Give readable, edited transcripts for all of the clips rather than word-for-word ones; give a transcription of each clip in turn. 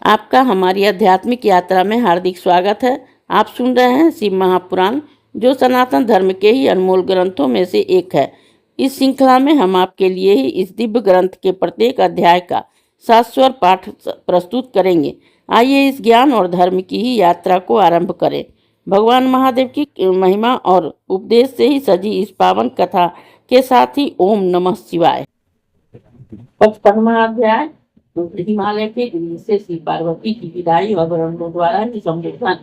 आपका हमारी आध्यात्मिक यात्रा में हार्दिक स्वागत है। आप सुन रहे हैं शिव महापुराण, जो सनातन धर्म के ही अनमोल ग्रंथों में से एक है। इस श्रृंखला में हम आपके लिए ही इस दिव्य ग्रंथ के प्रत्येक अध्याय का शाश्वत पाठ प्रस्तुत करेंगे। आइए इस ज्ञान और धर्म की ही यात्रा को आरंभ करें। भगवान महादेव की महिमा और उपदेश से ही सजी इस पावन कथा के साथ ही ओम नमः शिवाय। 55वां अध्याय। हिमालय के गिरी से श्री पार्वती की विदाई और ब्रह्मों द्वारा ही संबोधन।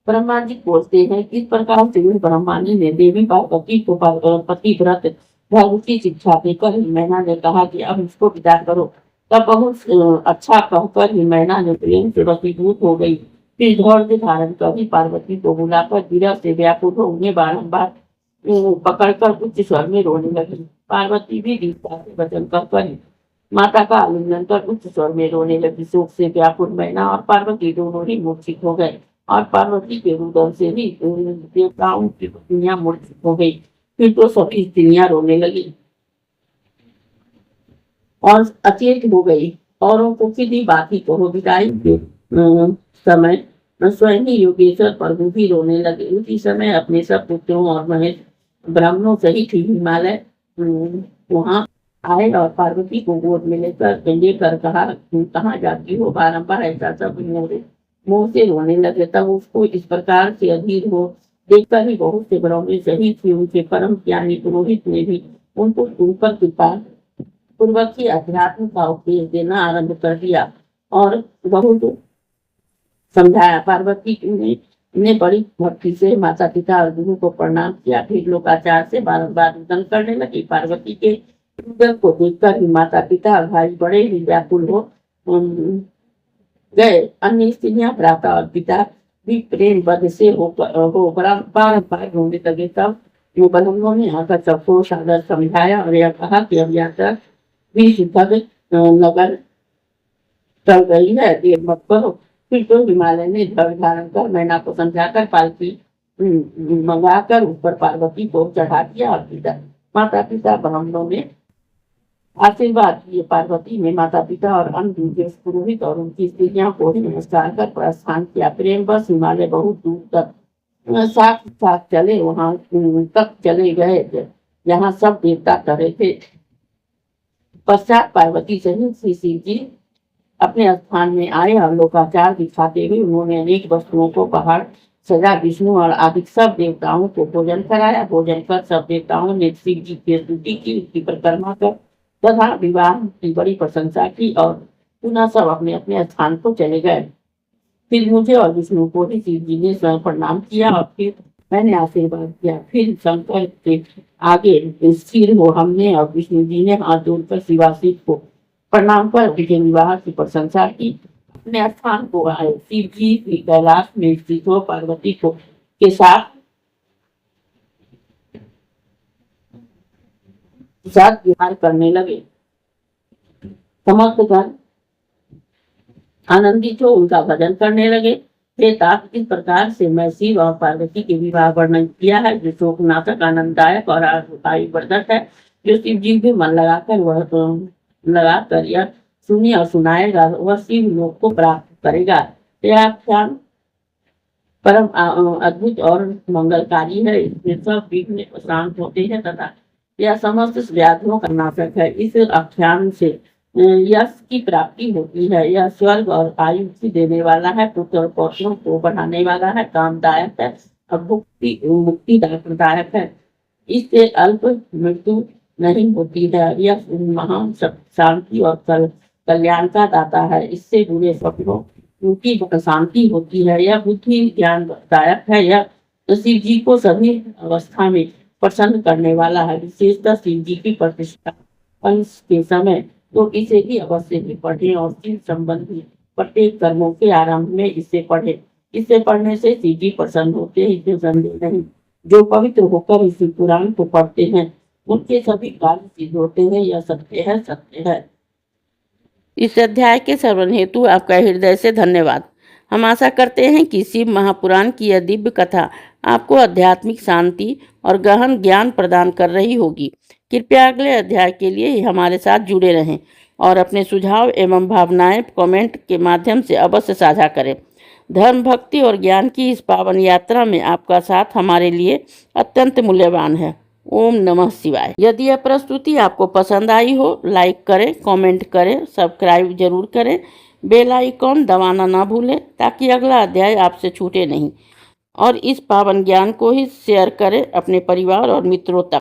ब्रह्मा जी बोलते हैं, इस प्रकार से ब्रह्मा जी ने देवी पार्वती को पतिव्रत धर्म की शिक्षा देकर मैना ने कहा कि अब इसको विदा करो। तब बहुत अच्छा कहकर ही मैना ने प्रेम से वशीभूत हो गई। फिर धैर्य धारण कर पार्वती को बुलाकर विरह से व्याकुल हो उन्हें बारम्बार पकड़कर उच्च स्वर में रोने लगी। पार्वती भी दीपता से वचन कर माता का आलिंगन कर उच्च स्वर में रोने लगी। शोक से व्याकुल मैना और पार्वती दोनों ही मूर्छित हो गए और पार्वती के रुदन से ही देवताओं की पत्नियां मूर्छित हो गई। फिर तो सभी स्त्रियां रोने लगी और अचेत हो गई। औरों को सीधी बात ही कहो। विदाई के समय स्वयं ही योगेश्वर प्रभु भी रोने लगे। उसी समय अपने सब पुत्रों और महेश ब्राह्मणों सहित हिमालय वहां आए और पार्वती को गोद में लेकर कहा, कहाँ जाती हो? बारम्बार ऐसा सब मुंह से रोने लगे। तब उसको इस प्रकार से अधीर हो देखकर ही बहुत से ब्राह्मण सहित ही उनके परम ज्ञानी पुरोहित ने भी उनको सुनकर कृपा पूर्वक ही अध्यात्म का उपदेश देना आरंभ कर दिया और बहुत समझाया। पार्वती ने बड़ी भक्ति से माता पिता और गुरु को प्रणाम किया। फिर लोकाचार से बारम्बार रुदन करने लगी। पार्वती के रुदन को देखकर ही माता पिता और भाई बड़े ही व्याकुल हो गए। अन्य स्त्रियां भ्राता और पिता भी प्रेम बद से हो बारम्बार रोने लगे। तब ब्राह्मणों ने आकर सबको सादर समझाया और यह कहा कि अब यात्रा भी सुखद नगर चल गई है, देर मत करो। फिर तो हिमालय ने धैर्य धारण कर मैना को समझाकर पालकी मंगाकर ऊपर पार्वती को चढ़ा दिया और माता पिता ब्राह्मणों ने आशीर्वाद दिए। पार्वती ने माता पिता और अन्य पुरोहित और उनकी स्त्रियों को ही नमस्कार कर प्रस्थान किया। प्रेम बस हिमालय बहुत दूर तक साथ साथ चले, वहां तक चले गए जहाँ सब देवता करे थे। पश्चात पार्वती सहित श्री शिव जी अपने स्थान में आए और लोकाचार दिखाते हुए उन्होंने अनेक वस्तुओं को पहाड़ सजा विष्णु और आदि सब देवताओं को भोजन कराया। भोजन कर सब देवताओं ने शिव जी की स्तुति की, उसकी परिक्रमा कर तथा विवाह की बड़ी प्रशंसा की और पुनः सब अपने अपने स्थान को चले गए। फिर मुझे और विष्णु को ही शिव जी ने स्वयं प्रणाम किया और फिर मैंने आशीर्वाद किया। फिर शंकर के आगे स्थिर हो हमने और विष्णु जी ने हाथ जोड़कर शिवाशिव को प्रणाम कर उनके विवाह की प्रशंसा की। अपने स्थान को आए। शिव जी कैलाश में स्थित हो पार्वती को के साथ विहार करने लगे। समस्त गण आनंदित हो उनका भजन करने लगे। तात इस प्रकार से मैं शिव और पार्वती के विवाह वर्णन किया है, जो शोकनाशक आनंददायक और आयुवर्धक है, जो शिव जी भी मन लगाकर यह सुनिए और सुनाएगा वह शिव लोक को प्राप्त करेगा। यह आख्यान परम अद्भुत और मंगलकारी है। इसमें सब विघ्न शांत होते हैं तथा यह समस्त व्याधियों का नाशक है। इस आख्यान से यश की प्राप्ति होती है। यह स्वर्ग और आयु देने वाला है, पुत्र और पौत्रों को बढ़ाने वाला है, कामदायक है और मुक्तिदायक है। इससे अल्प मृत्यु नहीं होती है। यह महान शांति और कल्याण का दाता है। इससे बुरे स्वप्नों की शांति होती है। यह बुद्धि ज्ञानदायक है। यह शिव जी को सभी अवस्था में प्रसन्न करने वाला है। विशेषतः शिव जी की प्रतिष्ठा अंश के समय तो इसे ही अवश्य ही पढ़े और शिव संबंधी प्रत्येक कर्मों के आरंभ में इसे पढ़े। इसे पढ़ने से शिव जी प्रसन्न होते हैं, इससे संदेह नहीं। जो पवित्र होकर इस पुराण को पढ़ते हैं उनके सभी कार्य सिद्ध होते हैं। यह सत्य है, सत्य है। इस अध्याय के श्रवण हेतु आपका हृदय से धन्यवाद। हम आशा करते हैं कि शिव महापुराण की यह दिव्य कथा आपको आध्यात्मिक शांति और गहन ज्ञान प्रदान कर रही होगी। कृपया अगले अध्याय के लिए हमारे साथ जुड़े रहें। और अपने सुझाव एवं भावनाएं कमेंट के माध्यम से अवश्य साझा करें। धर्म, भक्ति और ज्ञान की इस पावन यात्रा में आपका साथ हमारे लिए अत्यंत मूल्यवान है। ओम नमः शिवाय। यदि यह प्रस्तुति आपको पसंद आई हो, लाइक करें, कमेंट करें, सब्सक्राइब जरूर करें, बेल आइकॉन दबाना ना भूलें ताकि अगला अध्याय आपसे छूटे नहीं। और इस पावन ज्ञान को ही शेयर करें अपने परिवार और मित्रों तक।